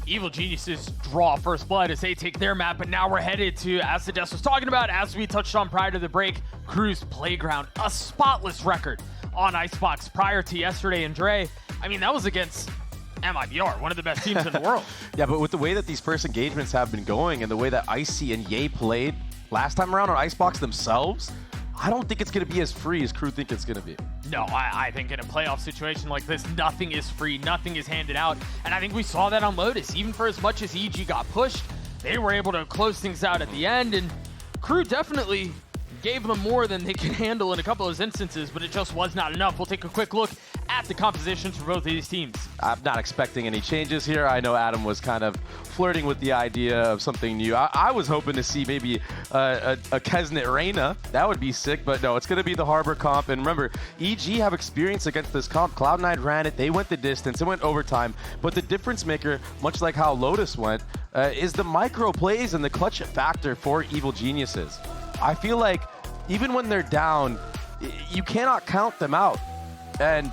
Evil Geniuses draw first blood as they take their map, but now we're headed to, as the Des was talking about, as we touched on prior to the break, KRU's Playground. A spotless record on Icebox prior to yesterday. And Dre, I mean, that was against MIBR, one of the best teams in the world. Yeah, but with the way that these first engagements have been going and the way that Icy and Ye played last time around on Icebox themselves, I don't think it's going to be as free as KRU think it's going to be. No, I think in a playoff situation like this, nothing is free, nothing is handed out. And I think we saw that on Lotus. Even for as much as EG got pushed, they were able to close things out at the end. And KRU definitely gave them more than they could handle in a couple of instances, but it just was not enough. We'll take a quick look at the compositions for both of these teams. I'm not expecting any changes here. I know Adam was kind of flirting with the idea of something new. I was hoping to see maybe a Kesnet Reyna. That would be sick, but no, it's going to be the Harbor comp. And remember, EG have experience against this comp. Cloud9 ran it. They went the distance. It went overtime. But the difference maker, much like how Lotus went, is the micro plays and the clutch factor for Evil Geniuses. I feel like even when they're down, you cannot count them out. And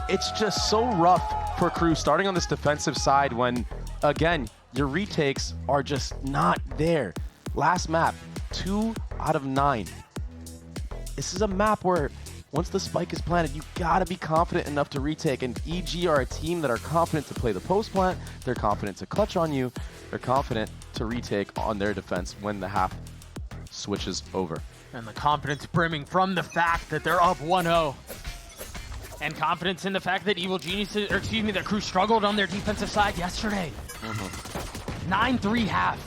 it's just so rough for KRU starting on this defensive side when, again, your retakes are just not there. Last map, 2 out of 9. This is a map where once the spike is planted, you gotta be confident enough to retake. And EG are a team that are confident to play the post plant. They're confident to clutch on you. They're confident to retake on their defense when the half switches over. And the confidence brimming from the fact that they're up 1-0. And confidence in the fact that Evil Geniuses, or excuse me, that KRU struggled on their defensive side yesterday. 9-3 half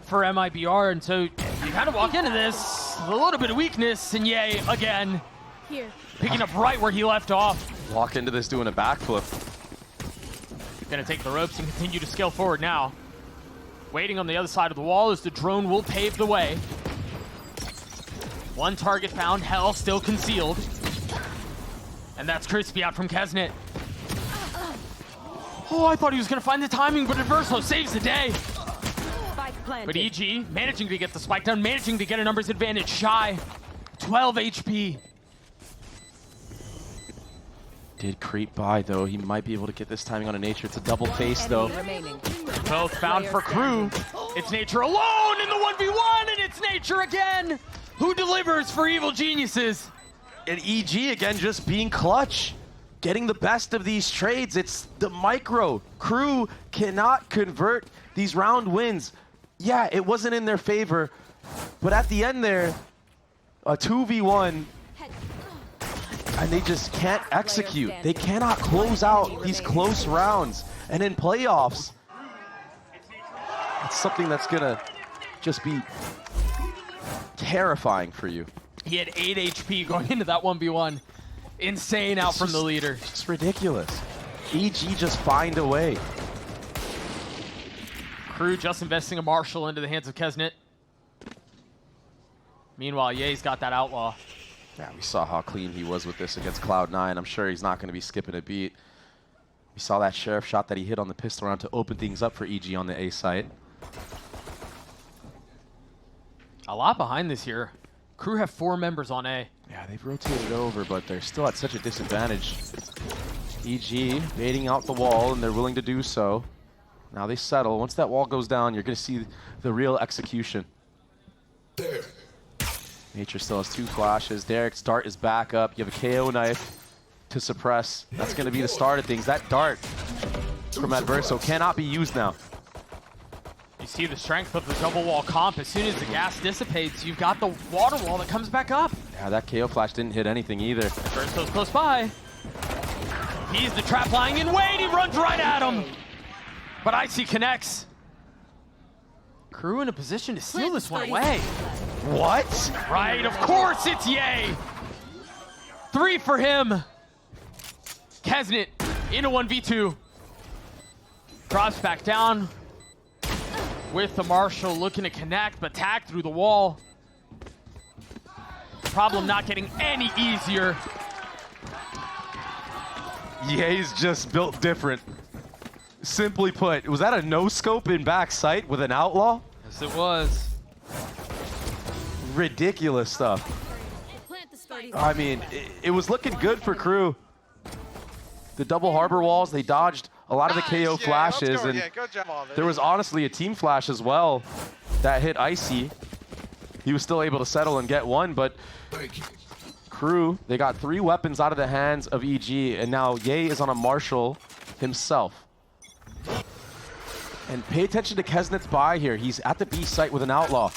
for MIBR, and so you kind of walk into this with a little bit of weakness, and Ye, again, picking up right where he left off. Walk into this doing a backflip. Gonna take the ropes and continue to scale forward now. Waiting on the other side of the wall as the drone will pave the way. One target found, Hell still concealed. And that's Crispy out from Kesnet. Oh, I thought he was gonna find the timing, but Adverso saves the day. But EG managing to get the spike down, managing to get a numbers advantage. Shy, 12 HP. Did creep by though. He might be able to get this timing on a Nature. It's a double face though. Both found for KRU. It's Nature alone in the 1v1, and it's Nature again who delivers for Evil Geniuses. And EG again just being clutch, getting the best of these trades. It's the micro. KRU cannot convert these round wins. Yeah, it wasn't in their favor, but at the end there, a 2v1, and they just can't execute. They cannot close out these close rounds. And in playoffs, it's something that's gonna just be terrifying for you. He had 8 HP going into that 1v1. Insane out from the leader. It's ridiculous. EG just find a way. KRU just investing a Marshall into the hands of Kesnet. Meanwhile, Ye's got that Outlaw. Yeah, we saw how clean he was with this against Cloud9. I'm sure he's not going to be skipping a beat. We saw that Sheriff shot that he hit on the pistol round to open things up for EG on the A site. A lot behind this here. KRU have 4 members on A. Yeah, they've rotated over, but they're still at such a disadvantage. EG baiting out the wall, and they're willing to do so. Now they settle. Once that wall goes down, you're going to see the real execution. Nature still has 2 flashes. Derek's dart is back up. You have a KO knife to suppress. That's going to be the start of things. That dart from Adverso cannot be used now. You see the strength of the double wall comp. As soon as the gas dissipates, you've got the water wall that comes back up. Yeah, that KO flash didn't hit anything either. Adverso's close by. He's the trap lying in wait. He runs right at him. But Icy connects. KRU in a position to steal this one away. What? Right, of course it's Ye. 3 for him. Kesnet in a 1v2. Drops back down with the Marshall looking to connect, but tagged through the wall. Problem not getting any easier. Ye's just built different. Simply put, was that a no-scope in back sight with an Outlaw? Yes, it was. Ridiculous stuff. I mean, it was looking good for KRU. The double harbor walls, they dodged a lot of the KO flashes, and there was honestly a team flash as well that hit Icy. He was still able to settle and get one, but KRU, they got 3 weapons out of the hands of EG, and now Ye is on a Marshall himself. And pay attention to Kesnet's buy here. He's at the B site with an Outlaw.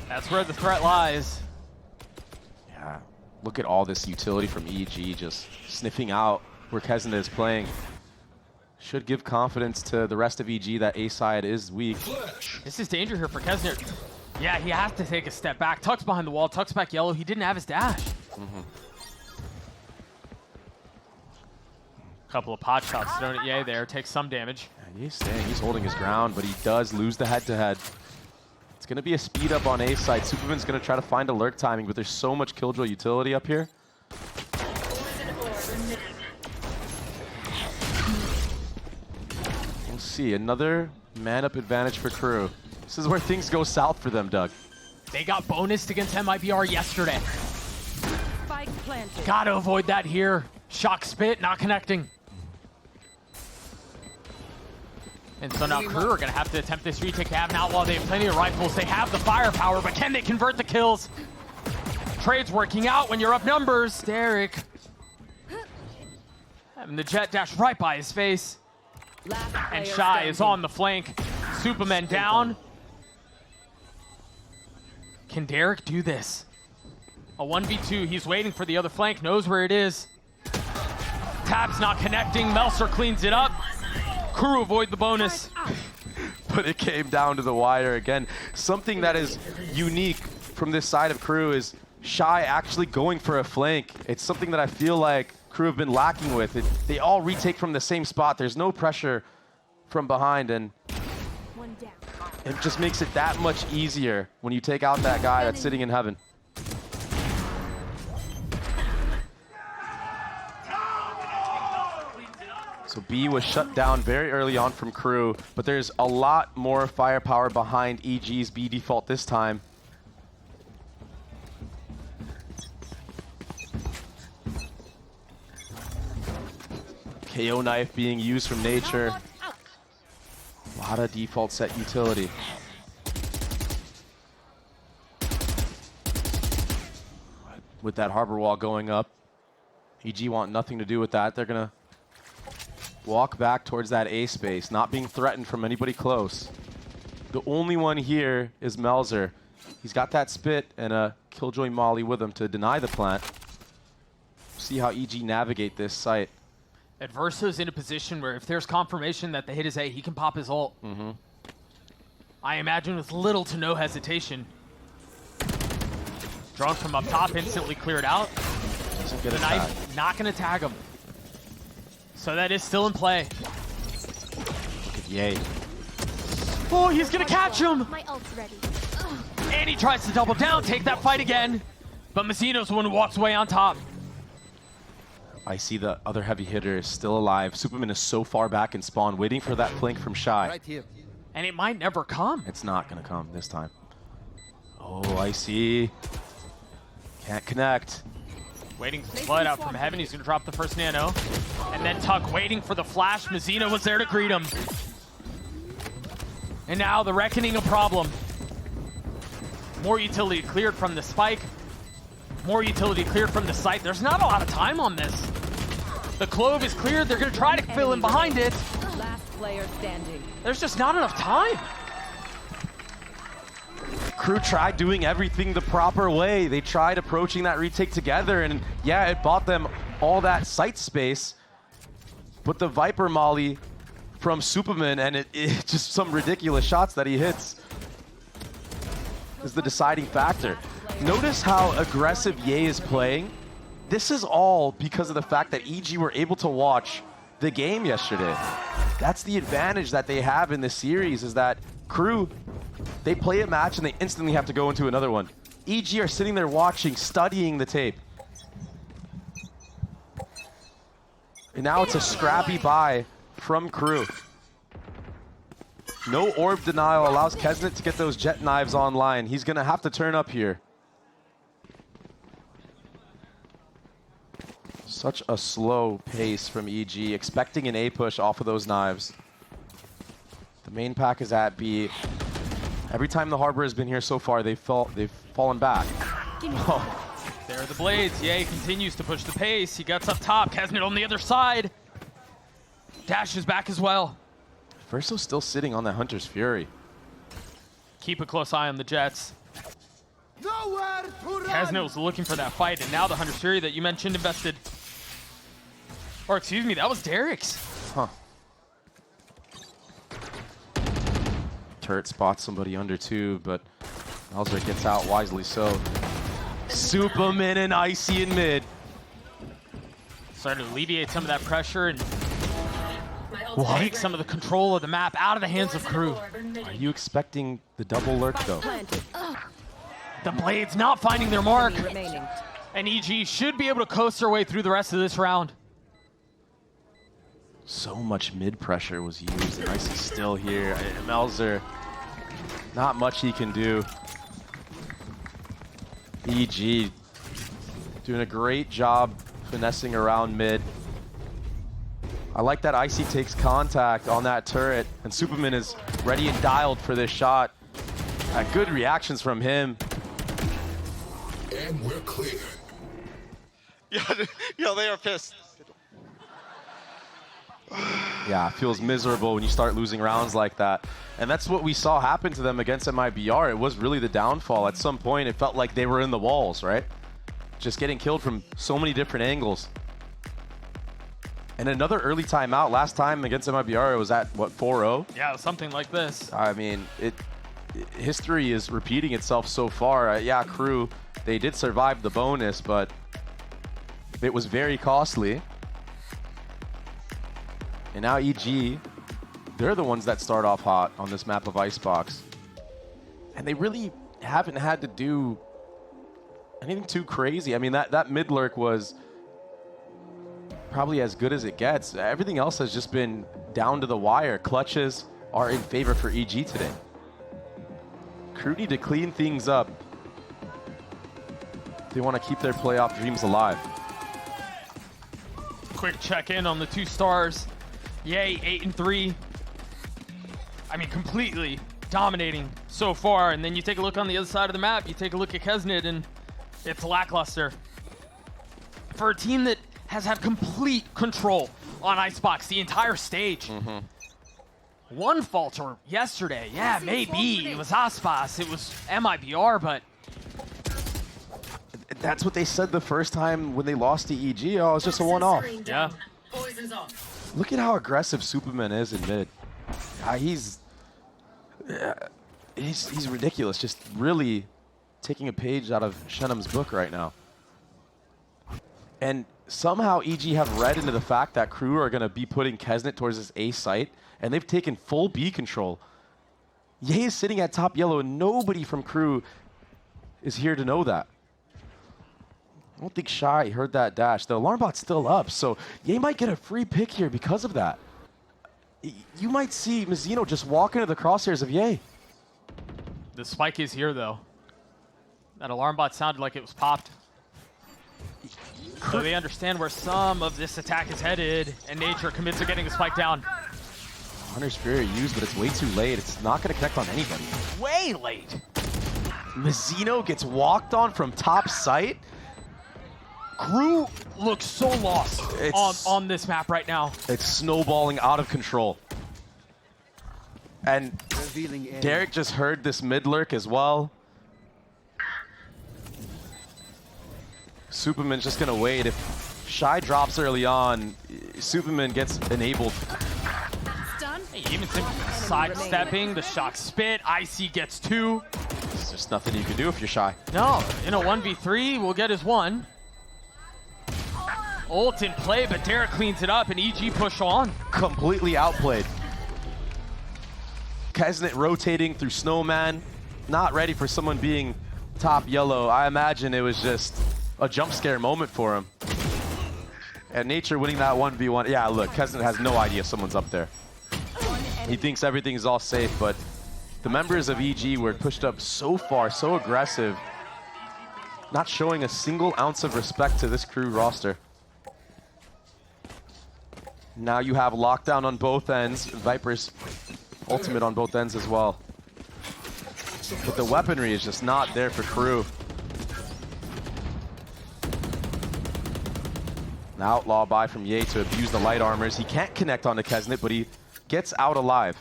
That's where the threat lies. Yeah, look at all this utility from EG just sniffing out where Kesnet is playing. Should give confidence to the rest of EG that A side is weak. This is danger here for Kesnet. Yeah, he has to take a step back. Tuck's behind the wall. Tuck's back yellow. He didn't have his dash. Couple of pot shots thrown at Ye there. Takes some damage. Yeah, he's staying. He's holding his ground, but he does lose the head-to-head. It's going to be a speed up on A side. Superman's going to try to find a lurk timing, but there's so much Killjoy utility up here. We'll see. Another man-up advantage for KRU. This is where things go south for them, Doug. They got bonused against MIBR yesterday. Spike planted. Gotta avoid that here. Shock spit, not connecting. And so now KRU are gonna have to attempt this retake. They have an Outlaw, they have plenty of rifles, they have the firepower, but can they convert the kills? Trade's working out when you're up numbers. Derek having the jet dash right by his face. And Shy is on the flank. Superman down. Can Derek do this? A 1v2, he's waiting for the other flank, knows where it is. Tab's not connecting, Melser cleans it up. KRU avoid the bonus. But it came down to the wire again. Something that is unique from this side of KRU is Shy actually going for a flank. It's something that I feel like KRU have been lacking with. They all retake from the same spot. There's no pressure from behind, and it just makes it that much easier when you take out that guy that's sitting in heaven. So B was shut down very early on from KRU, but there's a lot more firepower behind EG's B default this time. KO knife being used from nature. A lot of default set utility. With that harbor wall going up, EG want nothing to do with that. They're gonna walk back towards that A space, not being threatened from anybody close. The only one here is Melzer. He's got that spit and a Killjoy Molly with him to deny the plant. See how EG navigate this site. Adverso's in a position where if there's confirmation that the hit is A, he can pop his ult. I imagine with little to no hesitation. Drone from up top, instantly cleared out. The knife not gonna tag him. So that is still in play. Look at Ye. Oh, he's gonna catch him! My ult's ready. And he tries to double down, take that fight again. But Mazzino's the one who walks away on top. I see the other heavy hitter is still alive. Superman is so far back in spawn, waiting for that flank from Shy. Right here. And it might never come. It's not gonna come this time. Oh, I see. Can't connect. Waiting for the blood out from heaven. He's gonna drop the first nano. And then Tuck waiting for the flash. Mazzino was there to greet him. And now the reckoning a problem. More utility cleared from the spike. More utility cleared from the site. There's not a lot of time on this. The clove is cleared. They're gonna try to fill in behind it. Last player standing. There's just not enough time. KRU tried doing everything the proper way. They tried approaching that retake together, and yeah, it bought them all that site space. But the Viper Molly from Superman, and it just some ridiculous shots that he hits, is the deciding factor. Notice how aggressive Ye is playing. This is all because of the fact that EG were able to watch the game yesterday. That's the advantage that they have in this series, is that KRU, they play a match and they instantly have to go into another one. EG are sitting there watching, studying the tape. And now it's a scrappy buy from KRU. No orb denial allows Kesnet to get those jet knives online. He's gonna have to turn up here. Such a slow pace from EG, expecting an A push off of those knives. The main pack is at B. Every time the Harbor has been here so far, they've fallen back. Oh. There are the blades. Ye continues to push the pace. He gets up top. Kesnet on the other side. Dashes back as well. Verso's still sitting on that Hunter's Fury. Keep a close eye on the Jets. Kesnet was looking for that fight, and now the Hunter's Fury that you mentioned invested. Or excuse me, that was Derek's. Huh. Turret spots somebody under two, but Elzer gets out wisely so. Superman and Icy in mid. Starting to alleviate some of that pressure and take some of the control of the map out of the hands of KRU. Are you expecting the double lurk though? The Blades not finding their mark. Remaining. And EG should be able to coast their way through the rest of this round. So much mid pressure was used, and Icy's still here. Melzer, not much he can do. EG doing a great job finessing around mid. I like that Icy takes contact on that turret, and Superman is ready and dialed for this shot. Good reactions from him. And we're clear. Yo, they are pissed. Yeah, it feels miserable when you start losing rounds like that. And that's what we saw happen to them against MIBR. It was really the downfall. At some point, it felt like they were in the walls, right? Just getting killed from so many different angles. And another early timeout. Last time against MIBR, it was at, what, 4-0? Yeah, something like this. I mean, history is repeating itself so far. Yeah, KRU, they did survive the bonus, but it was very costly. And now EG, they're the ones that start off hot on this map of Icebox. And they really haven't had to do anything too crazy. I mean, that mid lurk was probably as good as it gets. Everything else has just been down to the wire. Clutches are in favor for EG today. KRU need to clean things up. They want to keep their playoff dreams alive. Quick check-in on the two stars. Yay, 8-3. I mean, completely dominating so far. And then you take a look on the other side of the map, you take a look at Kesnet, and it's lackluster. For a team that has had complete control on Icebox the entire stage. One falter yesterday, yeah, maybe. It was Aspas, it was MIBR, but that's what they said the first time when they lost to EG. Oh, it's just a one-off. yeah. Look at how aggressive Superman is in mid. He's ridiculous. Just really taking a page out of Shenham's book right now. And somehow EG have read into the fact that KRU are going to be putting Kesnet towards this A site, and they've taken full B control. Ye is sitting at top yellow, and nobody from KRU is here to know that. I don't think Shy heard that dash. The alarm bot's still up, so Ye might get a free pick here because of that. You might see Mizzino just walk into the crosshairs of Ye. The spike is here, though. That alarm bot sounded like it was popped. So they understand where some of this attack is headed, and Nature commits to getting the spike down. Hunter's Fury used, but it's way too late. It's not going to connect on anybody. Way late. Mizzino gets walked on from top site. KRU looks so lost on this map right now. It's snowballing out of control. And Derek just heard this mid lurk as well. Superman's just gonna wait. If Shy drops early on, Superman gets enabled. Hey, even sidestepping, the shock spit, Icy gets 2. There's just nothing you can do if you're Shy. No, in a 1v3, we'll get his 1. Ult in play, but Derek cleans it up and EG push on. Completely outplayed. Kesnet rotating through Snowman, not ready for someone being top yellow. I imagine it was just a jump scare moment for him. And Nature winning that 1v1. Yeah, look, Kesnet has no idea someone's up there. He thinks everything is all safe, but the members of EG were pushed up so far, so aggressive, not showing a single ounce of respect to this KRU roster. Now you have lockdown on both ends. Viper's ultimate on both ends as well. But the weaponry is just not there for KRU. An outlaw buy from Ye to abuse the light armors. He can't connect onto Kesnet, but he gets out alive.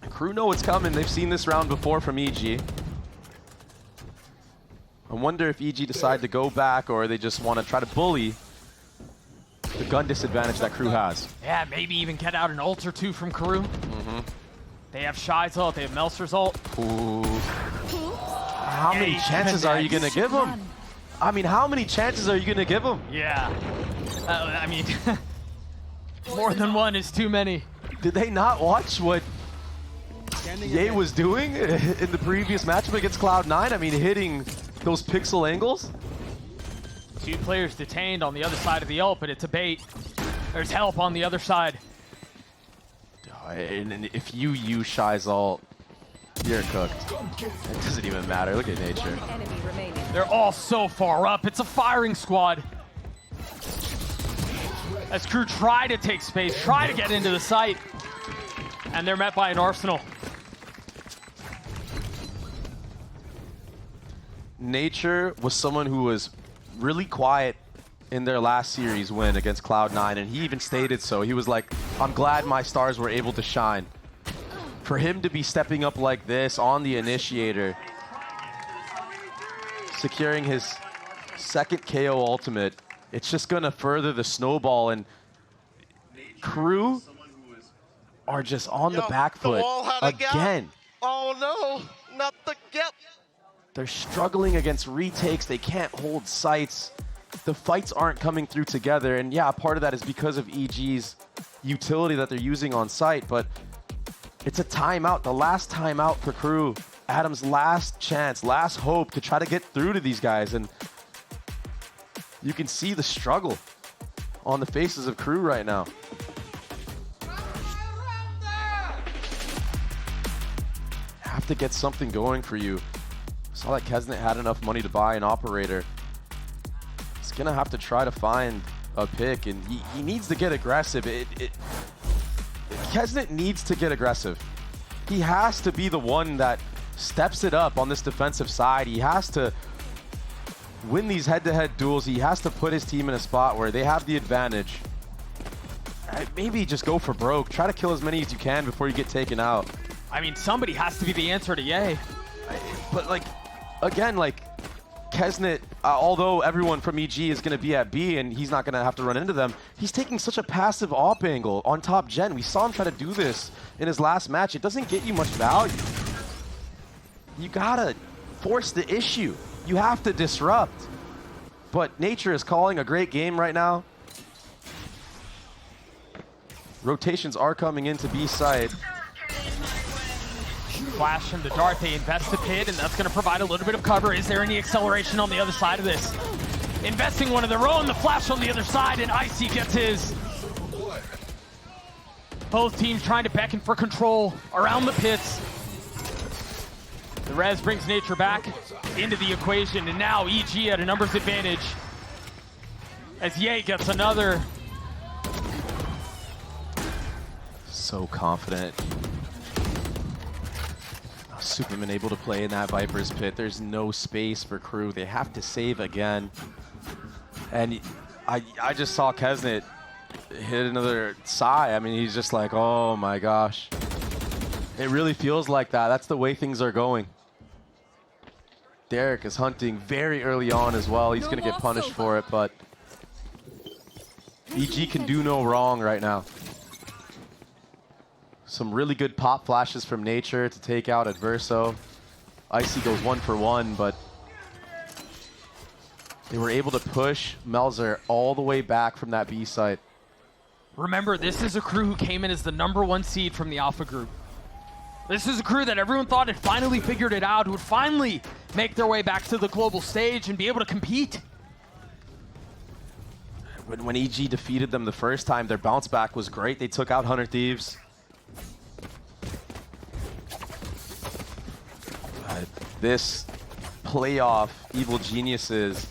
KRU know what's coming. They've seen this round before from EG. I wonder if EG decide to go back or they just want to try to bully the gun disadvantage that KRU has. Yeah, maybe even get out an ult or two from KRU. They have Shy's ult, they have Melster's ult. Ooh. How many chances are you going to give him? I mean, how many chances are you going to give him? Yeah. I mean, more than one is too many. Did they not watch what Ye was doing in the previous matchup against Cloud9? I mean, hitting those pixel angles? 2 players detained on the other side of the ult, but it's a bait. There's help on the other side. And if you use Shy's ult, you're cooked. It doesn't even matter. Look at Nature. Enemy remaining. They're all so far up. It's a firing squad. As KRU try to take space, try to get into the site. And they're met by an Arsenal. Nature was someone who was really quiet in their last series win against Cloud9, and he even stated so. He was like, I'm glad my stars were able to shine. For him to be stepping up like this on the initiator, securing his second KO ultimate, it's just gonna further the snowball, and KRU are just on the back foot again. Oh no, not the gap. They're struggling against retakes. They can't hold sites. The fights aren't coming through together. And yeah, part of that is because of EG's utility that they're using on site, but it's a timeout, the last timeout for KRU. Adam's last chance, last hope to try to get through to these guys. And you can see the struggle on the faces of KRU right now. Have to get something going for you. Saw that Kesnet had enough money to buy an operator. He's gonna have to try to find a pick, and he needs to get aggressive. Kesnet needs to get aggressive. He has to be the one that steps it up on this defensive side. He has to win these head-to-head duels. He has to put his team in a spot where they have the advantage. Maybe just go for broke. Try to kill as many as you can before you get taken out. I mean, somebody has to be the answer to Ye. But like, again, like Kesnet, although everyone from EG is going to be at B and he's not going to have to run into them, he's taking such a passive op angle on top gen. We saw him try to do this in his last match. It doesn't get you much value. You gotta force the issue. You have to disrupt. But Nature is calling a great game right now. Rotations are coming into B side. Flash from the dart, they invest the pit, and that's going to provide a little bit of cover. Is there any acceleration on the other side of this? Investing one of their own, the flash on the other side, and Icy gets his. Both teams trying to beckon for control around the pits. The res brings Nature back into the equation, and now EG at a numbers advantage as Ye gets another. So confident. Superman able to play in that Viper's pit. There's no space for KRU. They have to save again. And I just saw Kesnet hit another sigh. I mean, he's just like, oh my gosh. It really feels like that. That's the way things are going. Derek is hunting very early on as well. He's going to get punished for it, but EG can do no wrong right now. Some really good pop flashes from Nature to take out Adverso. Icy goes 1 for 1, but they were able to push Melzer all the way back from that B site. Remember, this is a KRU who came in as the #1 seed from the Alpha group. This is a KRU that everyone thought had finally figured it out, who would finally make their way back to the global stage and be able to compete. When EG defeated them the first time, their bounce back was great. They took out Hunter Thieves. This playoff, Evil Geniuses,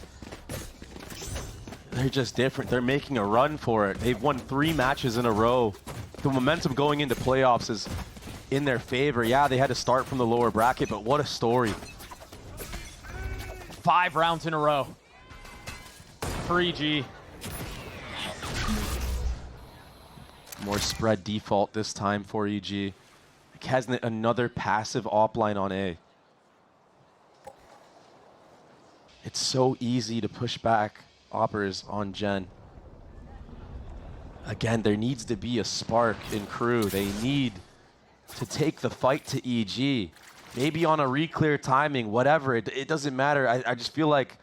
they're just different. They're making a run for it. They've won 3 matches in a row. The momentum going into playoffs is in their favor. Yeah, they had to start from the lower bracket, but what a story. 5 rounds in a row for EG. More spread default this time for EG. Hasn't another passive offline on A. It's so easy to push back Oppers on Gen. Again, there needs to be a spark in KRU. They need to take the fight to EG. Maybe on a re-clear timing, whatever. It doesn't matter. I just feel like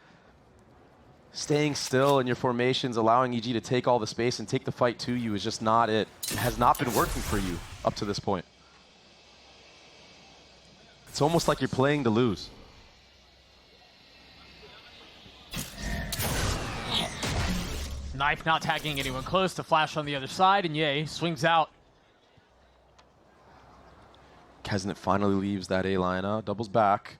staying still in your formations, allowing EG to take all the space and take the fight to you is just not it. It has not been working for you up to this point. It's almost like you're playing to lose. Knife not tagging anyone close to flash on the other side, and Ye swings out. Kesnet finally leaves that A line out, doubles back.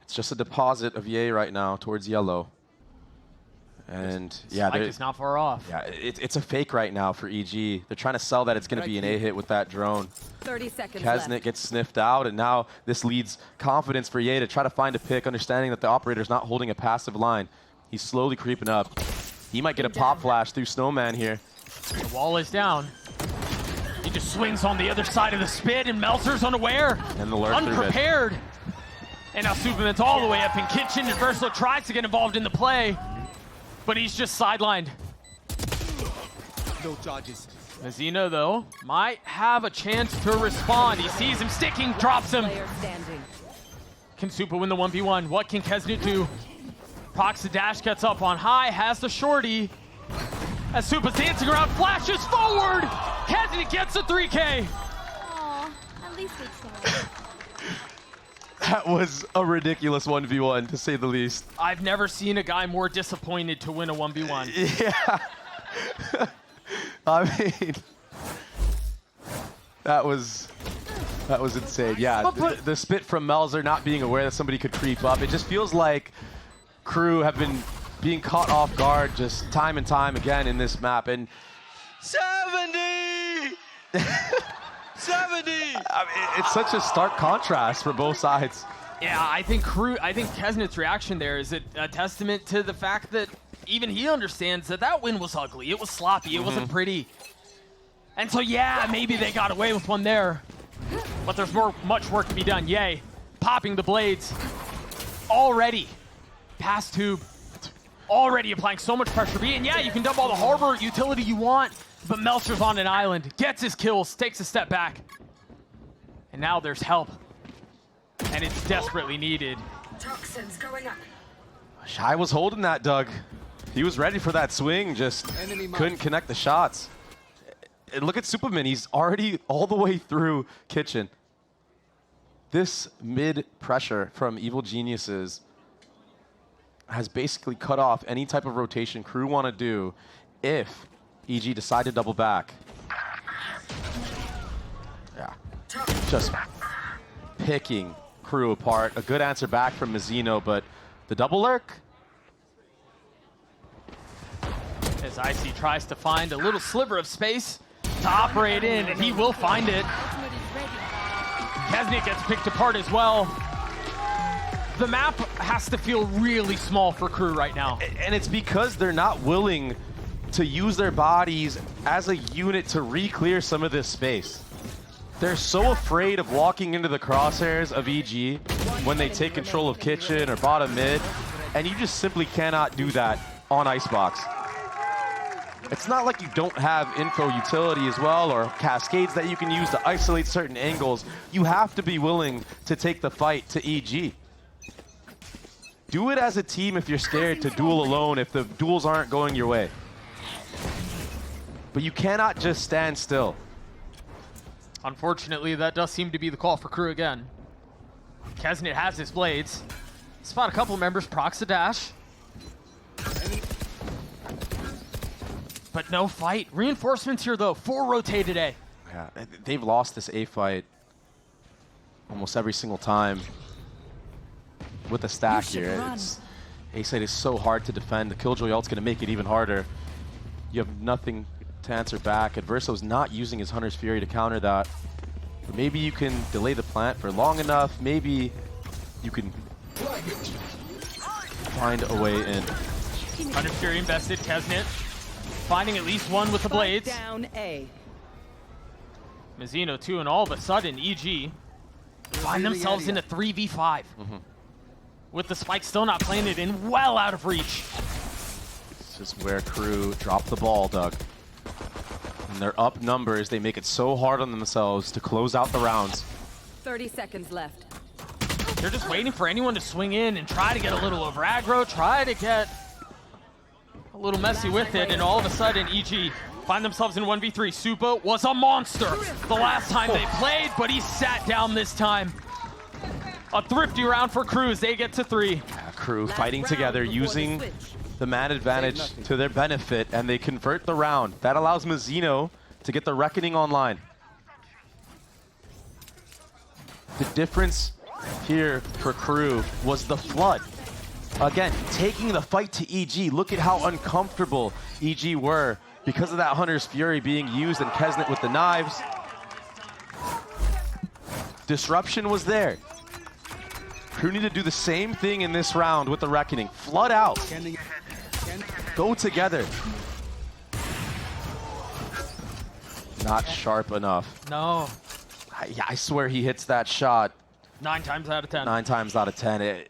It's just a deposit of Ye right now towards yellow. And yeah, Spike is not far off. Yeah, it's a fake right now for EG. They're trying to sell that it's going to be an A hit with that drone. 30 seconds Kesnet left. gets sniffed out, and now this leads confidence for Ye to try to find a pick, understanding that the operator's not holding a passive line. He's slowly creeping up. He might get a pop flash through Snowman here. The wall is down. He just swings on the other side of the spit, and Meltzer's unaware. And the lurk through mid. Unprepared. And now Superman's all the way up in kitchen, and Versalo tries to get involved in the play, but he's just sidelined. No charges. Mazzino, though, might have a chance to respond. He sees him sticking, drops him. Player standing. Can Supa win the 1v1? What can Kesnet do? Prox the dash gets up on high, has the shorty. As Supa's dancing around, flashes forward. Kesnet gets a 3K. Aw, at least it's so. That was a ridiculous 1v1, to say the least. I've never seen a guy more disappointed to win a 1v1. Yeah. I mean, that was insane. Yeah, the spit from Melzer not being aware that somebody could creep up. It just feels like KRU have been being caught off guard just time and time again in this map. And 70! 70! I mean, it's such a stark contrast for both sides. Yeah, I think Kesnet's reaction there is a testament to the fact that even he understands that that win was ugly. It was sloppy. It wasn't pretty. And so, yeah, maybe they got away with one there. But there's much work to be done. Yay. Popping the blades. Already. Past tube. Already applying so much pressure. And yeah, you can dump all the harbor utility you want, but Meltzer's on an island. Gets his kills. Takes a step back. And now there's help. And it's desperately needed. Toxins going up. Shy was holding that, Doug. He was ready for that swing, just couldn't connect the shots. And look at Superman, he's already all the way through kitchen. This mid pressure from Evil Geniuses has basically cut off any type of rotation KRU want to do if EG decide to double back. Yeah, just picking KRU apart. A good answer back from Mazzino, but the double lurk? As Icy tries to find a little sliver of space to operate in, and he will find it. Kesnet gets picked apart as well. The map has to feel really small for KRU right now. And it's because they're not willing to use their bodies as a unit to re-clear some of this space. They're so afraid of walking into the crosshairs of EG when they take control of kitchen or bottom mid, and you just simply cannot do that on Icebox. It's not like you don't have info utility as well or cascades that you can use to isolate certain angles. You have to be willing to take the fight to EG. Do it as a team if you're scared to duel alone if the duels aren't going your way. But you cannot just stand still. Unfortunately, that does seem to be the call for KRU again. Kesnet has his blades. Spot a couple members, procs a dash. But no fight. Reinforcements here, though. 4 rotated A. Yeah, they've lost this A fight almost every single time with the stack here. A-side is so hard to defend. The Killjoy ult's going to make it even harder. You have nothing to answer back. Adverso's not using his Hunter's Fury to counter that. But maybe you can delay the plant for long enough. Maybe you can find a way in. Hunter's Fury invested. Kesnet finding at least one with the blades. Down A. Mizzino 2, and all of a sudden, EG find themselves in a 3v5. With the spike still not playing it in, well out of reach. This is where KRU dropped the ball, Doug. And they're up numbers. They make it so hard on themselves to close out the rounds. 30 seconds left. They're just waiting for anyone to swing in and try to get a little over aggro, try to get a little messy with it, and all of a sudden, EG find themselves in 1v3. Supa was a monster the last time they played, but he sat down this time. A thrifty round for KRU as they get to 3. KRU fighting together, using the man advantage to their benefit, and they convert the round. That allows Mizzino to get the Reckoning online. The difference here for KRU was the Flood. Again, taking the fight to EG. Look at how uncomfortable EG were because of that Hunter's Fury being used and Kesnet with the knives. Disruption was there. KRU need to do the same thing in this round with the Reckoning. Flood out. Go together. Not sharp enough. No. I swear he hits that shot 9 times out of 10. 9 times out of 10.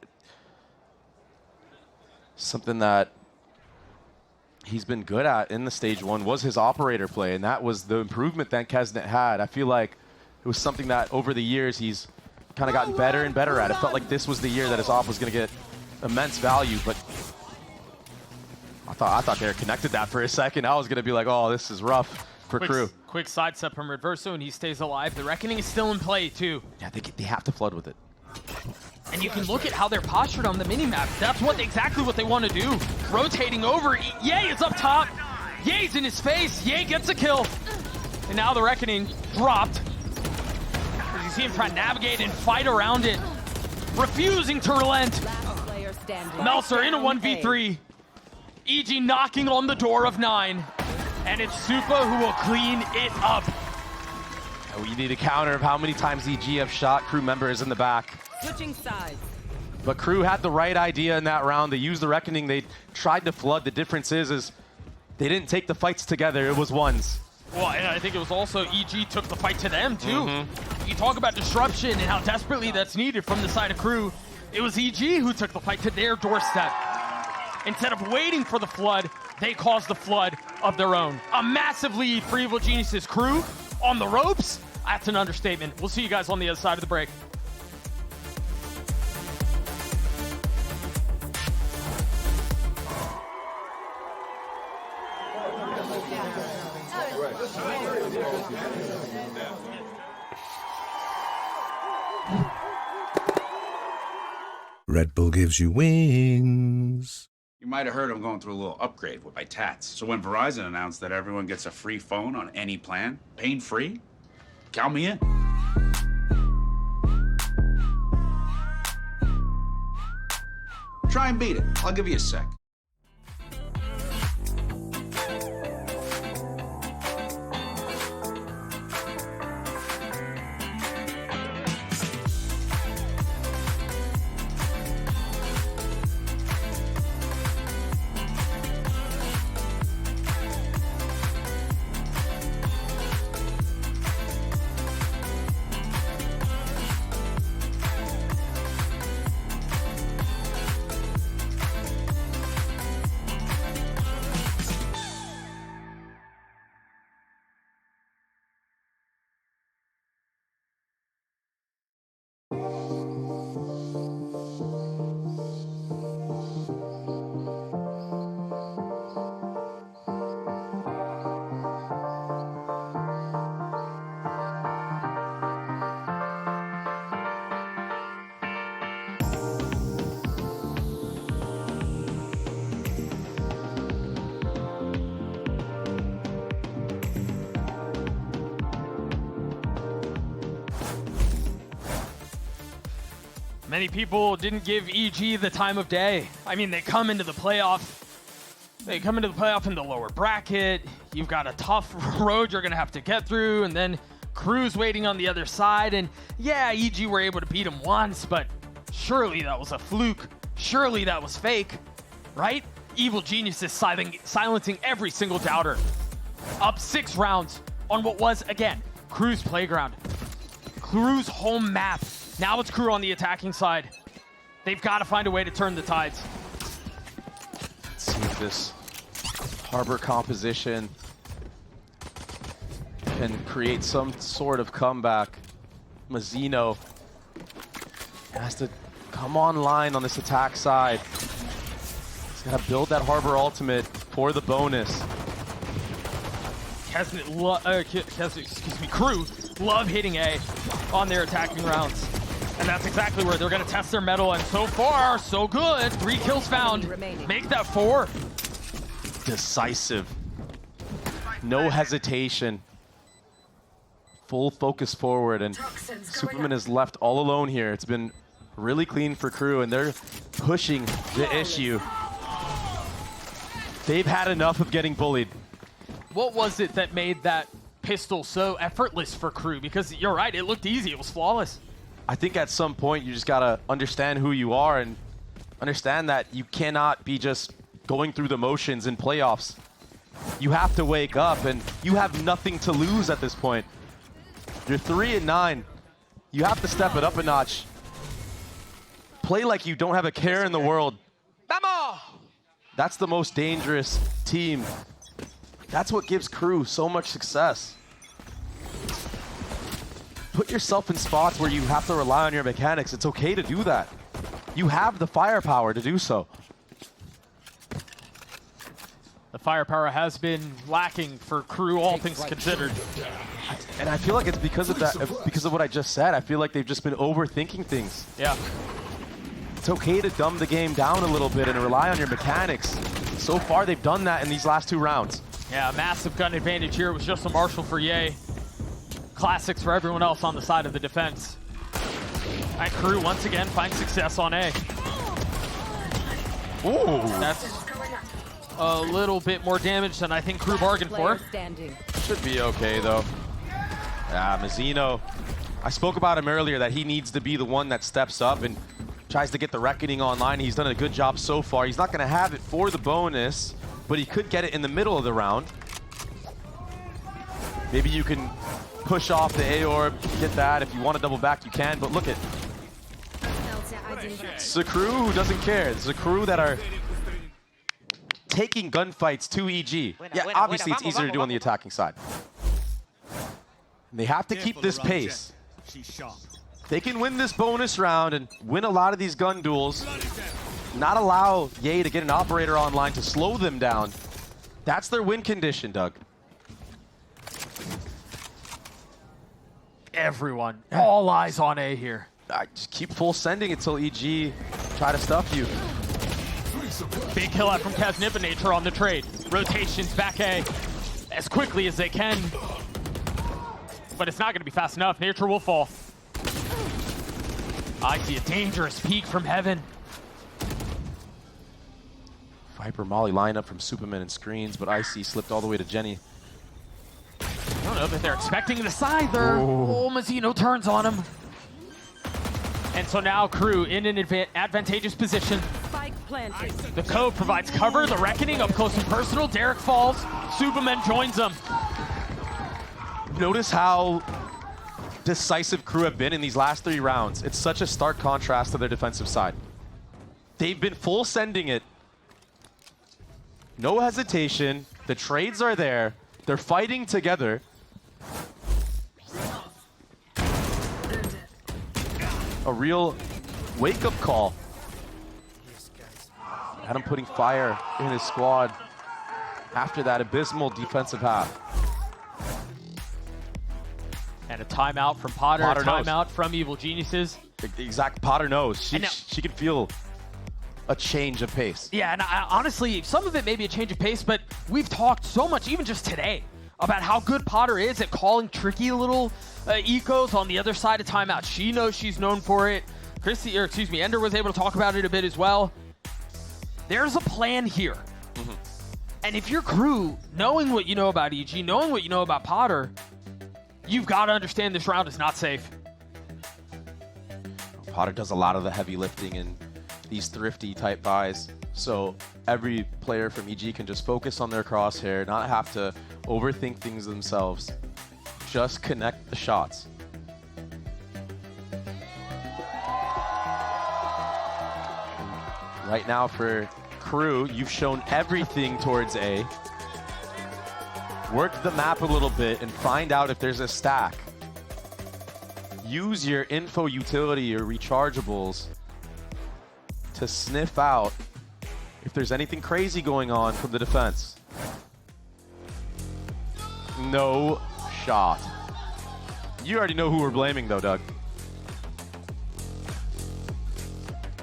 Something that he's been good at in the stage 1 was his operator play, and that was the improvement that Kesnet had. I feel like it was something that over the years he's kind of gotten better and better at. It felt like this was the year that his op was going to get immense value, but I thought they connected that for a second. I was going to be like, oh, this is rough for KRU. Quick sidestep from Adverso, and he stays alive. The Reckoning is still in play, too. Yeah, they have to flood with it. And you can look at how they're postured on the minimap. That's exactly what they want to do. Rotating over. Ye is up top. Ye's in his face. Ye gets a kill. And now the Reckoning dropped. As you see him try to navigate and fight around it. Refusing to relent. Meltzer in a 1v3. EG knocking on the door of 9. And it's Supa who will clean it up. We need a counter of how many times EG have shot KRU members in the back. Switching sides. But KRU had the right idea in that round. They used the Reckoning. They tried to flood. The difference is they didn't take the fights together. It was ones. Well, and I think it was also EG took the fight to them, too. You talk about disruption and how desperately that's needed from the side of KRU. It was EG who took the fight to their doorstep. Instead of waiting for the flood, they caused the flood of their own. A massive lead for Evil Genius's KRU on the ropes. That's an understatement. We'll see you guys on the other side of the break. Red Bull gives you wings. You might have heard I'm going through a little upgrade with my tats. So when Verizon announced that everyone gets a free phone on any plan, pain-free, count me in. Try and beat it. I'll give you a sec. Many people didn't give EG the time of day. I mean, they come into the playoff. They come into the playoff in the lower bracket. You've got a tough road you're gonna have to get through, and then KRU's waiting on the other side. And yeah, EG were able to beat him once, but surely that was a fluke. Surely that was fake, right? Evil Geniuses silencing every single doubter. Up 6 rounds on what was, again, KRU's playground. KRU's home map. Now it's KRU on the attacking side. They've got to find a way to turn the tides. Let's see if this Harbor composition can create some sort of comeback. Mazzino has to come online on this attack side. He's got to build that Harbor ultimate for the bonus. KRU love hitting A on their attacking rounds. And that's exactly where they're going to test their mettle. And so far, so good. 3 kills found. Make that 4. Decisive. No hesitation. Full focus forward. And Superman is left all alone here. It's been really clean for KRU, and they're pushing the issue. They've had enough of getting bullied. What was it that made that pistol so effortless for KRU? Because you're right, it looked easy. It was flawless. I think at some point you just gotta understand who you are and understand that you cannot be just going through the motions in playoffs. You have to wake up, and you have nothing to lose at this point. You're 3-9. You have to step it up a notch. Play like you don't have a care in the world. That's the most dangerous team. That's what gives KRU so much success. Put yourself in spots where you have to rely on your mechanics. It's okay to do that. You have the firepower to do so. The firepower has been lacking for KRU, all things considered. And I feel like it's because of that, because of what I just said. I feel like they've just been overthinking things. Yeah. It's okay to dumb the game down a little bit and rely on your mechanics. So far, they've done that in these last 2 rounds. Yeah, massive gun advantage here. It was just a Marshall for Ye. Classics for everyone else on the side of the defense. And KRU once again finds success on A. Ooh. That's a little bit more damage than I think KRU bargained for. Should be okay, though. Yeah, Mazzino. I spoke about him earlier, that he needs to be the one that steps up and tries to get the Reckoning online. He's done a good job so far. He's not going to have it for the bonus, but he could get it in the middle of the round. Maybe you can push off the A-orb, get that. If you want to double back, you can, but look at KRU, who doesn't care. It's the KRU that are taking gunfights to EG. Yeah, obviously it's easier to do on the attacking side. And they have to keep this pace. They can win this bonus round and win a lot of these gun duels. Not allow Ye to get an operator online to slow them down. That's their win condition, Doug. Everyone, all eyes on A here. Just keep full sending until EG try to stuff you. Big kill out from Kaznip and Nature on the trade. Rotations back A as quickly as they can. But it's not going to be fast enough. Nature will fall. I see a dangerous peek from heaven. Viper Molly lineup from Superman and screens, but Icy slipped all the way to Jenny. I don't know that they're expecting the side there. Oh, Mazzino turns on him. And so now KRU in an advantageous position. The code provides cover, the Reckoning up close and personal. Derek falls, Superman joins them. Notice how decisive KRU have been in these last 3 rounds. It's such a stark contrast to their defensive side. They've been full sending it. No hesitation. The trades are there. They're fighting together. A real wake-up call. Adam putting fire in his squad after that abysmal defensive half. And a timeout from Potter, a timeout from Evil Geniuses. Exact, Potter knows. She can feel a change of pace. Yeah, and honestly, some of it may be a change of pace, but we've talked so much, even just today, about how good Potter is at calling tricky little ecos on the other side of timeout. She knows she's known for it. Ender was able to talk about it a bit as well. There's a plan here. And if you're crew, knowing what you know about EG, knowing what you know about Potter, you've got to understand this round is not safe. Potter does a lot of the heavy lifting in these thrifty type buys. So every player from EG can just focus on their crosshair, not have to overthink things themselves. Just connect the shots. Right now for crew, you've shown everything towards A. Work the map a little bit and find out if there's a stack. Use your info utility or rechargeables to sniff out if there's anything crazy going on from the defense. No shot. You already know who we're blaming though, Doug.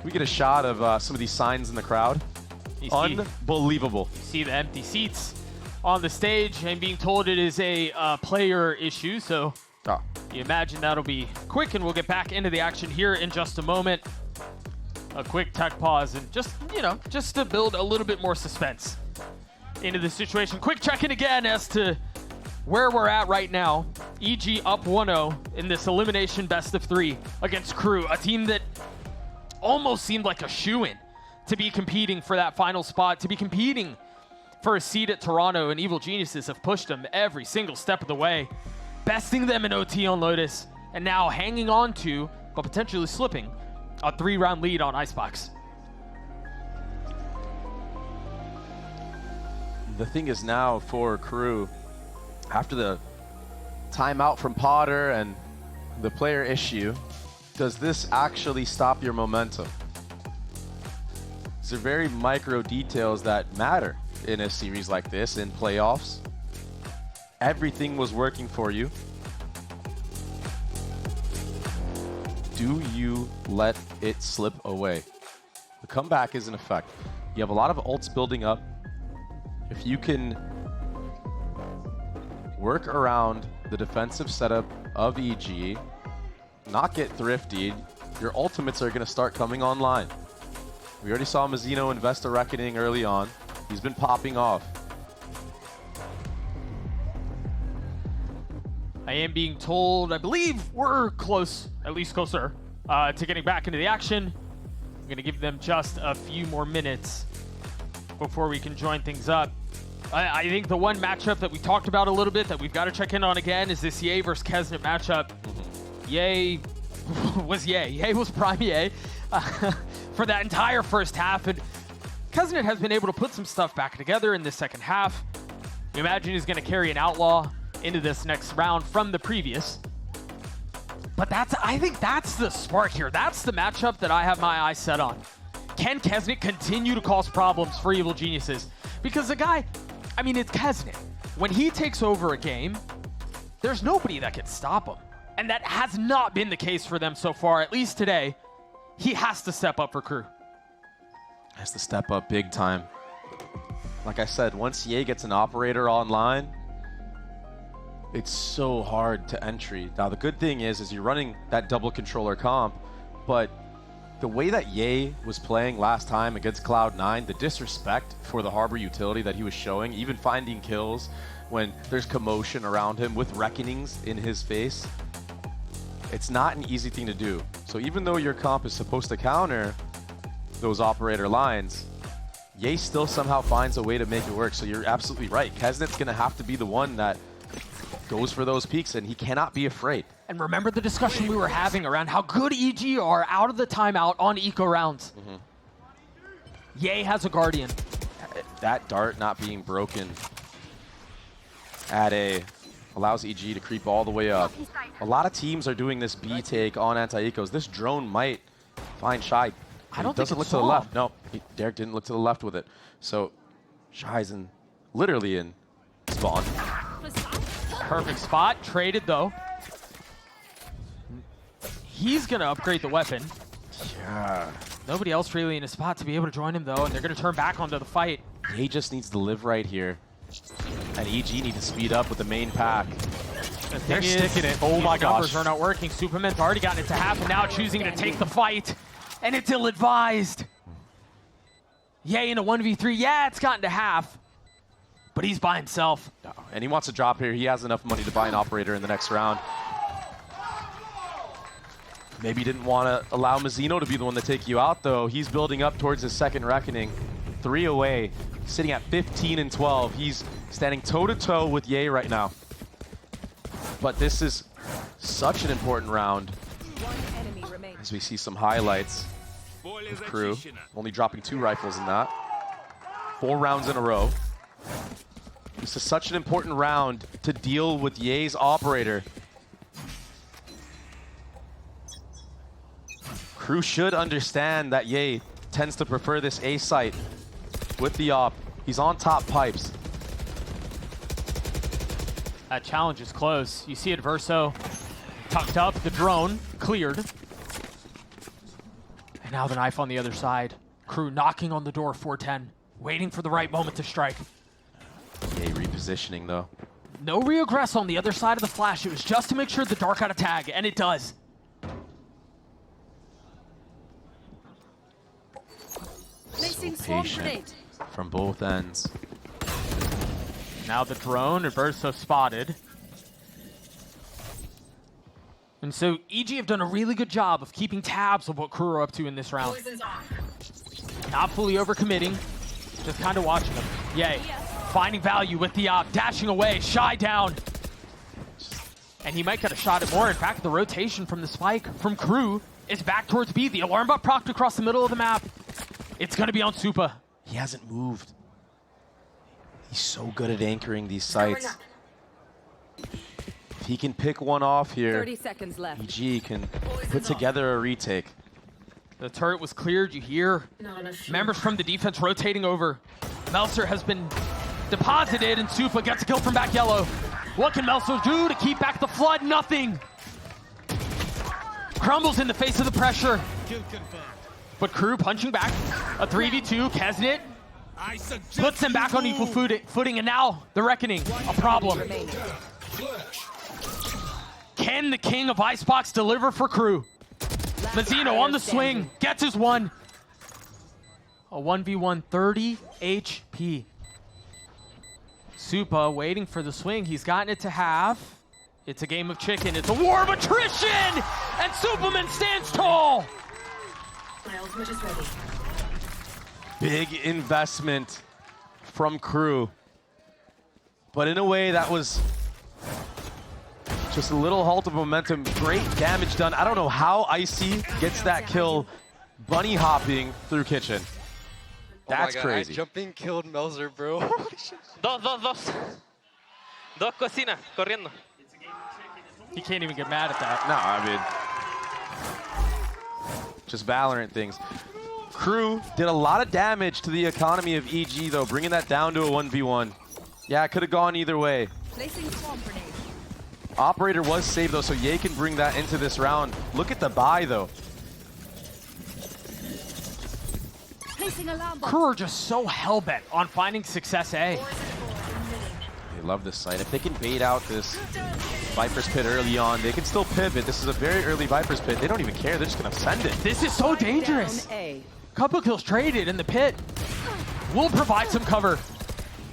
We get a shot of some of these signs in the crowd. Unbelievable. You see the empty seats on the stage and being told it is a player issue, so you imagine that'll be quick, and we'll get back into the action here in just a moment. A quick tech pause and just, you know, just to build a little bit more suspense into the situation. Quick check-in again as to where we're at right now. EG up 1-0 in this elimination best of 3 against Crew, a team that almost seemed like a shoo-in to be competing for that final spot, to be competing for a seat at Toronto, and Evil Geniuses have pushed them every single step of the way, besting them in OT on Lotus, and now hanging on to, but potentially slipping, a 3-round lead on Icebox. The thing is now for Crew, after the timeout from Potter and the player issue, does this actually stop your momentum? These are very micro details that matter in a series like this, in playoffs. Everything was working for you. Do you let it slip away? The comeback is in effect. You have a lot of ults building up. If you can work around the defensive setup of EG, not get thrifty, your ultimates are going to start coming online. We already saw Mazzino invest a Reckoning early on. He's been popping off. I am being told, I believe we're close, at least closer, to getting back into the action. I'm going to give them just a few more minutes before we can join things up. I think the one matchup that we talked about a little bit that we've got to check in on again is this Ye versus Kesnet matchup. Ye was Ye. Ye was prime Ye for that entire first half, and Kesnet has been able to put some stuff back together in the second half. You imagine he's going to carry an Outlaw into this next round from the previous. But I think that's the spark here. That's the matchup that I have my eyes set on. Can Kesnet continue to cause problems for Evil Geniuses? Because the guy, I mean, it's Kesnet. When he takes over a game, there's nobody that can stop him. And that has not been the case for them so far, at least today. He has to step up for Crew. Has to step up big time. Like I said, once Ye gets an operator online, it's so hard to entry. Now, the good thing is you're running that double controller comp, but the way that Ye was playing last time against Cloud9, the disrespect for the Harbor utility that he was showing, even finding kills when there's commotion around him with Reckonings in his face, it's not an easy thing to do. So even though your comp is supposed to counter those operator lines, Ye still somehow finds a way to make it work. So you're absolutely right. Kesnet's going to have to be the one that goes for those peaks, and he cannot be afraid. And remember the discussion we were having around how good EG are out of the timeout on eco rounds. Ye has a Guardian. That dart not being broken at A allows EG to creep all the way up. A lot of teams are doing this B take on anti-ecos. This drone might find Shy. I don't think doesn't look to the left. No, Derek didn't look to the left with it. So Shy's literally in spawn. Perfect spot. Traded though. He's going to upgrade the weapon. Yeah. Nobody else really in a spot to be able to join him though, and they're going to turn back onto the fight. He just needs to live right here. And EG need to speed up with the main pack. They're sticking it. Oh my gosh. Numbers are not working. Superman's already gotten it to half, and now choosing to take the fight. And it's ill-advised. Yay in a 1v3. Yeah, it's gotten to half. But he's by himself. No, and he wants to drop here. He has enough money to buy an operator in the next round. Maybe didn't want to allow Mazzino to be the one to take you out, though. He's building up towards his second reckoning. 3 away, sitting at 15 and 12. He's standing toe-to-toe with Ye right now. But this is such an important round. One enemy remains. As we see some highlights of KRU. Only dropping 2 rifles in that. 4 rounds in a row. This is such an important round to deal with Ye's operator. KRU should understand that Ye tends to prefer this A site with the op. He's on top pipes. That challenge is close. You see Adverso tucked up, the drone cleared. And now the knife on the other side. KRU knocking on the door, 410, waiting for the right moment to strike. Ye repositioning though. No regress on the other side of the flash. It was just to make sure the dark got a tag, and it does. Placing So swarm patient grenade. from both ends. Now the drone, Adverso spotted. And so EG have done a really good job of keeping tabs of what KRU are up to in this round. Not fully overcommitting, just kind of watching them. Yay, finding value with the op, dashing away, shy down. And he might get a shot at more. In fact, the rotation from the spike from KRU is back towards B. The alarm bot procced across the middle of the map. It's gonna be on Supa. He hasn't moved. He's so good at anchoring these sites. If he can pick one off here, 30 seconds left. EG can put together a retake. The turret was cleared, you hear members from the defense rotating over. Meltzer has been deposited, and Supa gets a kill from back yellow. What can Meltzer do to keep back the flood? Nothing. Crumbles in the face of the pressure. But KRU punching back. A 3v2, Kesnit puts them back on equal footing, and now the reckoning, a problem. Can the king of Icebox deliver for KRU? Mazzino on the swing, gets his one. A 1v1, 30 HP. Supa waiting for the swing. He's gotten it to half. It's a game of chicken. It's a war of attrition! And Superman stands tall! Big investment from KRU. But in a way, that was just a little halt of momentum. Great damage done. I don't know how Icy gets that kill bunny hopping through kitchen. That's crazy. Jumping killed Melzer, bro. Dos cocinas, corriendo. He can't even get mad at that. No, I mean, just Valorant things. KRU did a lot of damage to the economy of EG, though, bringing that down to a 1v1. Yeah, it could have gone either way. Placing swarm grenade. Operator was saved, though, so Ye can bring that into this round. Look at the buy, though. Placing alarm bot. KRU are just so hell-bent on finding success A. They love this site. If they can bait out this Viper's Pit early on, they can still pivot. This is a very early Viper's Pit. They don't even care. They're just going to send it. This is so dangerous. Down A. Couple kills traded in the pit. Will provide some cover.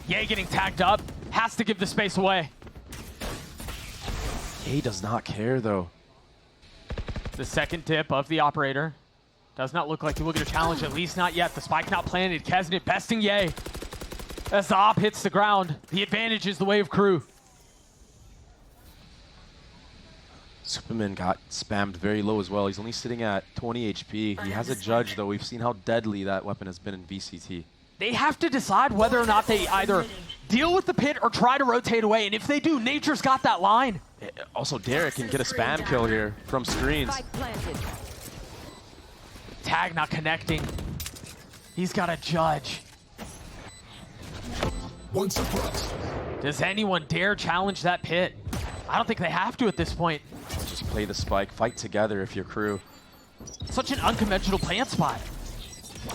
Ye getting tagged up. Has to give the space away. Ye does not care, though. The second tip of the operator. Does not look like he will get a challenge, at least not yet. The spike not planted. Kesnit besting Ye. As the op hits the ground, the advantage is the way of KRU. Superman got spammed very low as well. He's only sitting at 20 HP. He has a judge, though. We've seen how deadly that weapon has been in VCT. They have to decide whether or not they either deal with the pit or try to rotate away. And if they do, Nature's got that line. Also, Derek can get a spam kill here from screens. Spike planted. Tag not connecting. He's got a judge. One surprise. Does anyone dare challenge that pit? I don't think they have to at this point. Just play the spike. Fight together if you're KRU. Such an unconventional plant spot.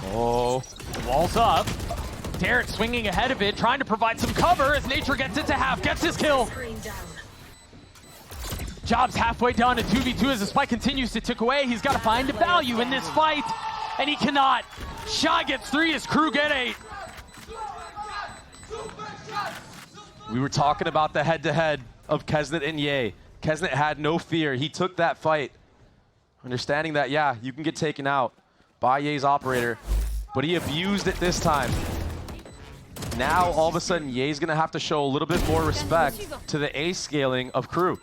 Oh. Walls up. Derek swinging ahead of it, trying to provide some cover as Nature gets it to half, gets his kill. Job's halfway done. A 2v2 as the spike continues to tick away. He's got to find the value in this fight, and he cannot. Shy gets 3 as Crew get 8. We were talking about the head-to-head of Kesnet and Ye. Kesnet had no fear. He took that fight, understanding that, yeah, you can get taken out by Ye's operator, but he abused it this time. Now, all of a sudden, Ye's going to have to show a little bit more respect to the A scaling of Crew.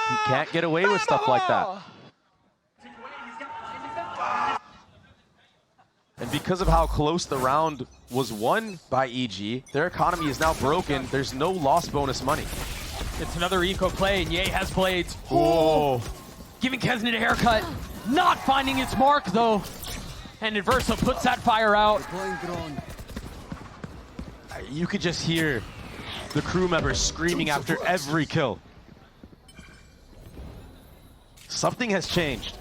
He can't get away with stuff like that. And because of how close the round was won by EG, their economy is now broken. There's no loss bonus money. It's another eco play, and Ye has blades. Whoa. Giving Kesnet a haircut. Not finding its mark, though. And Inversa puts that fire out. You could just hear the crew members screaming after every kill. Something has changed.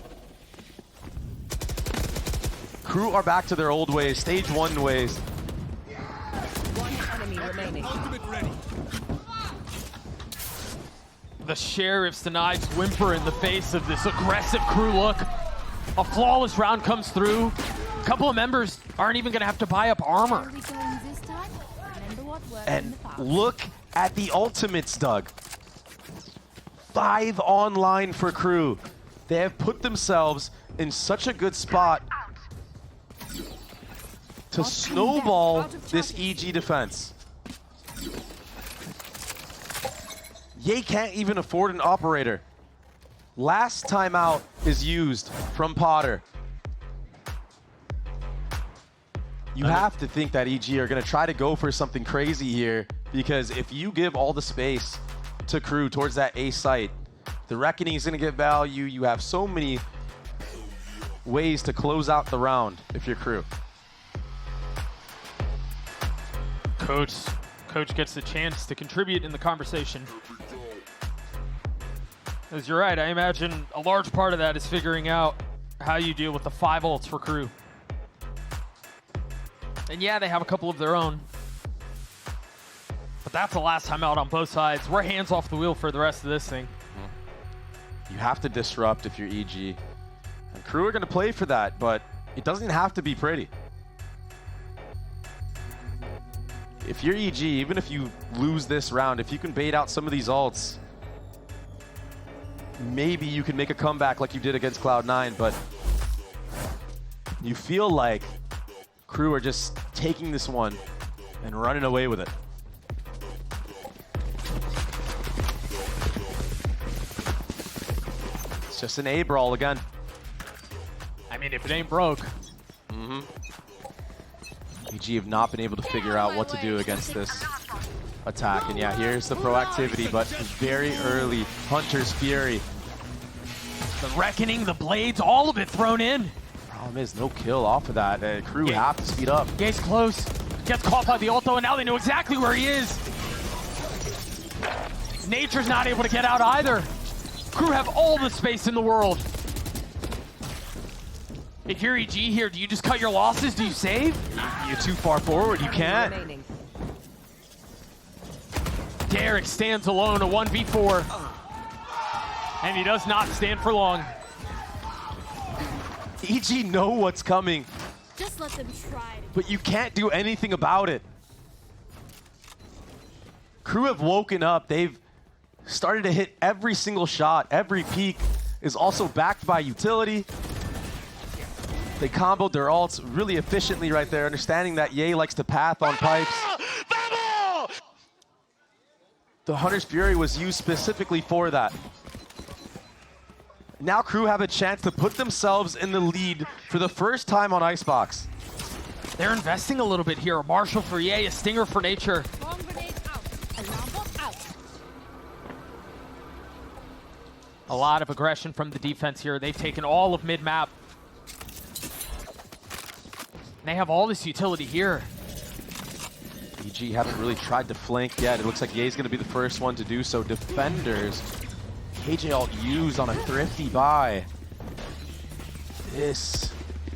Crew are back to their old ways, stage 1 ways. One enemy remaining. The Sheriff's knives whimper in the face of this aggressive Crew look. A flawless round comes through. A couple of members aren't even going to have to buy up armor. Where are we going this time? Remember what worked in And the past. look at the ultimates, Doug. 5 online for Crew. They have put themselves in such a good spot to snowball this EG defense. Ye can't even afford an operator. Last timeout is used from Potter. You have to think that EG are going to try to go for something crazy here, because if you give all the space to Crew towards that A site, the Reckoning is going to get value. You have so many ways to close out the round if you're Crew. Coach gets the chance to contribute in the conversation. As you're right, I imagine a large part of that is figuring out how you deal with the 5 ults for Crew. And yeah, they have a couple of their own. But that's the last time out on both sides. We're hands off the wheel for the rest of this thing. You have to disrupt if you're EG. And Crew are going to play for that, but it doesn't have to be pretty. If you're EG, even if you lose this round, if you can bait out some of these ults, maybe you can make a comeback like you did against Cloud9, but you feel like Crew are just taking this one and running away with it. It's just an A brawl again. I mean, if it ain't broke. EG have not been able to figure out what to do against this attack. And yeah, here's the proactivity, but very early. Hunter's Fury. The Reckoning, the Blades, all of it thrown in. Problem is, no kill off of that. Crew have to speed up. Ye's close. Gets caught by the ulto, and now they know exactly where he is. Nature's not able to get out either. Crew have all the space in the world. If you're EG here, do you just cut your losses? Do you save? You're too far forward. You can't. Remaining. Derek stands alone, a 1v4. And he does not stand for long. EG know what's coming, Just let them try. but you can't do anything about it. Crew have woken up. They've started to hit every single shot. Every peak is also backed by utility. They comboed their ults really efficiently right there, understanding that Ye likes to path on pipes. The Hunter's Fury was used specifically for that. Now Crew have a chance to put themselves in the lead for the first time on Icebox. They're investing a little bit here. A Marshall for Ye, a Stinger for Nature. Bomb grenade out. Alarm bot out. A lot of aggression from the defense here. They've taken all of mid-map. They have all this utility here. EG haven't really tried to flank yet. It looks like Ye's going to be the first one to do so. Defenders. KJ ult used on a thrifty buy. This.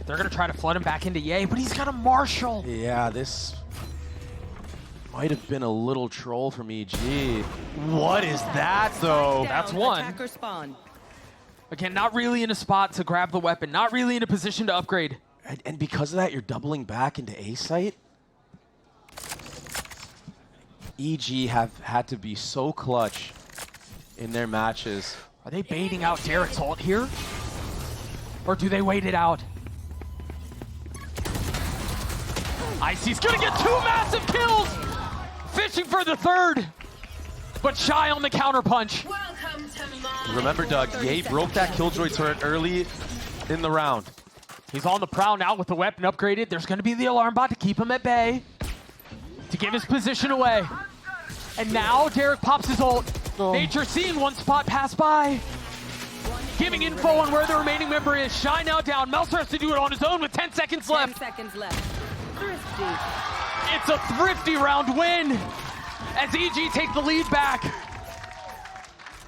They're going to try to flood him back into Ye, but he's got a Marshall. Yeah, this Might have been a little troll from EG. What is that, though? That's one. Attacker spawn. Again, not really in a spot to grab the weapon, not really in a position to upgrade. And because of that, you're doubling back into A site? EG have had to be so clutch in their matches. Are they baiting out Derek's ult here? Or do they wait it out? Icy's gonna get 2 massive kills! Fishing for the third, but shy on the counterpunch. Remember, Doug, Ye broke that Killjoy turret early in the round. He's on the prowl now with the weapon upgraded. There's gonna be the alarm bot to keep him at bay, to give his position away. And now Derek pops his ult. Nature seeing one spot pass by, giving info on where the remaining member is. Shy now down. Melser has to do it on his own with 10 seconds 10 left. seconds left. Thrifty. It's a thrifty round win as EG take the lead back.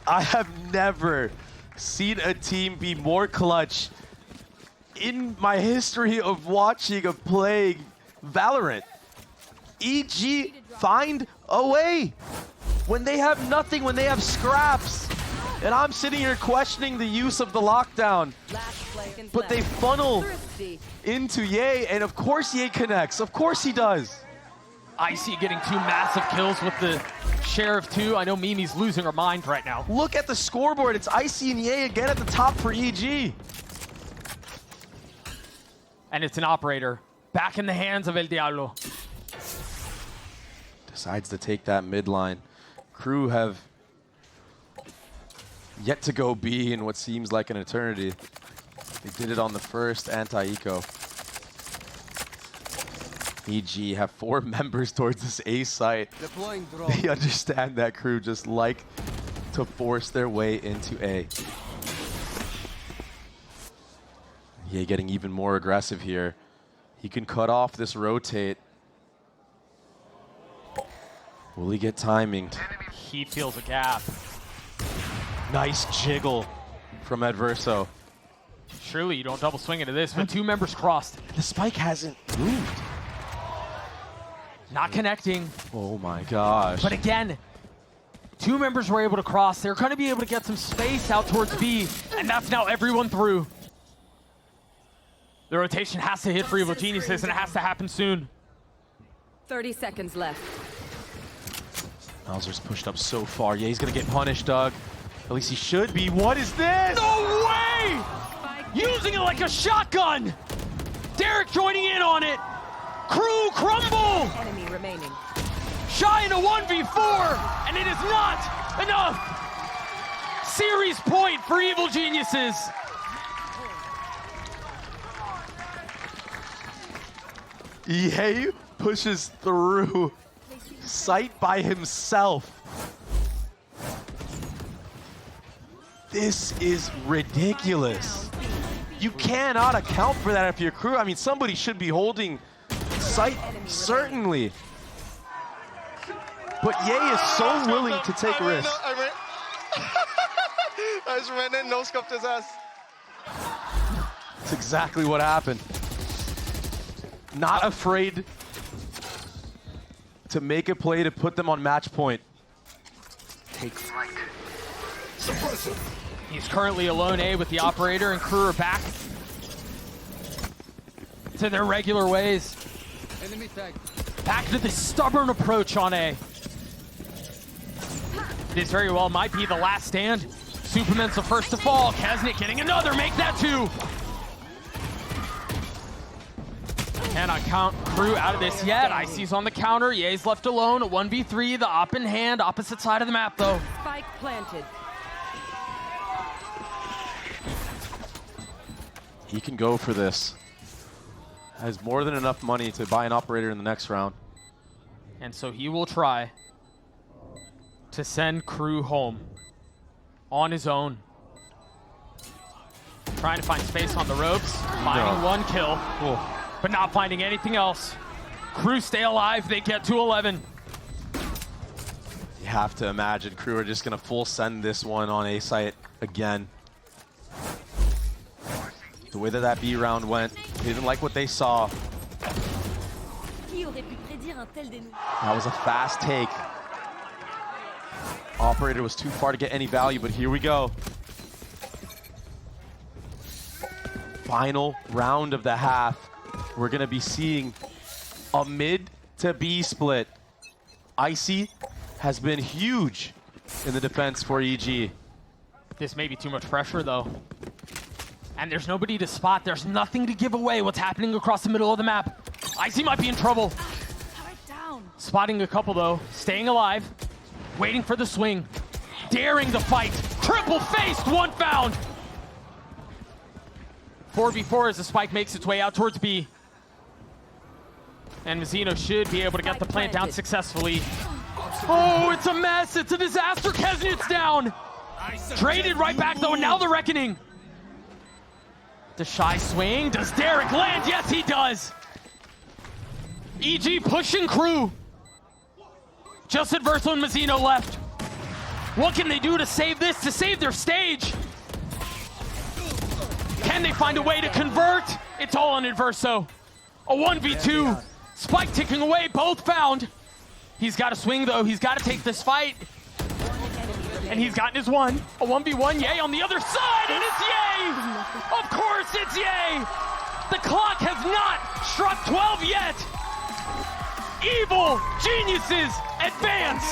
I have never seen a team be more clutch in my history of watching, of playing Valorant. EG find a way when they have nothing, when they have scraps. And I'm sitting here questioning the use of the lockdown. But they funnel into Ye, and of course Ye connects. Of course he does. Icy getting 2 massive kills with the share of 2. I know Mimi's losing her mind right now. Look at the scoreboard. It's Icy and Ye again at the top for EG. And it's an operator. Back in the hands of El Diablo. Decides to take that mid line. KRU have yet to go B in what seems like an eternity. They did it on the first anti-eco. EG have 4 members towards this A site. They understand that KRU just like to force their way into A. Yeah, getting even more aggressive here. He can cut off this rotate. Will he get timing? He feels a gap. Nice jiggle from Adverso. Surely you don't double swing into this, but 2 members crossed. The spike hasn't moved. Not connecting. Oh my gosh. But again, 2 members were able to cross. They're going to be able to get some space out towards B, and that's now everyone through. The rotation has to hit for Evil Geniuses, and it has to happen soon. 30 seconds left. Mauser's pushed up so far. Yeah, he's going to get punished, Doug. At least he should be. What is this? No way! Using it like a shotgun! Derek joining in on it. KRU crumble! Enemy remaining. Shy in a 1v4, and it is not enough. Series point for Evil Geniuses. EA pushes through sight by himself. This is ridiculous. You cannot account for that if you're KRU. I mean, somebody should be holding sight, certainly. But Ye is so willing to take risks. I just went in, no scoped his ass. That's exactly what happened. Not afraid to make a play to put them on match point. Take flight. Suppressive. He's currently alone A with the operator, and KRU are back to their regular ways. Enemy tag. Back to the stubborn approach on A. This very well might be the last stand. Superman's the first to fall. Kesnick getting another, make that 2. Cannot count KRU out of this yet. Icy's on the counter. Ye's left alone. A 1v3, the op in hand, opposite side of the map though. Spike planted. He can go for this. Has more than enough money to buy an operator in the next round. And so he will try to send KRU home on his own. Trying to find space on the ropes. Finding 1 kill, but not finding anything else. KRU stay alive, they get to 11. You have to imagine KRU are just going to full send this one on A site again. The way that B round went, they didn't like what they saw. Qui aurait pu prédire That was a fast take. Operator was too far to get any value, but here we go. Final round of the half. We're gonna be seeing a mid to B split. Icy has been huge in the defense for EG. This may be too much pressure, though. And there's nobody to spot. There's nothing to give away what's happening across the middle of the map. Icy might be in trouble. Spotting a couple, though. Staying alive. Waiting for the swing. Daring the fight. Triple faced, one found. 4v4 as the spike makes its way out towards B. And Mazzino should be able to get the plant down successfully. Oh, it's a mess. It's a disaster. Kesnit's down. Traded right back, though, and now the reckoning. Does Shy swing? Does Derek land? Yes, he does. EG pushing crew. Just Adverso and Mazzino left. What can they do to save this, to save their stage? Can they find a way to convert? It's all on Adverso. A 1v2. Spike ticking away, both found. He's got to swing, though. He's got to take this fight. And he's gotten his one. A 1v1, Yay on the other side, and it's Yay! Of course it's Yay! The clock has not struck 12 yet! Evil geniuses advance!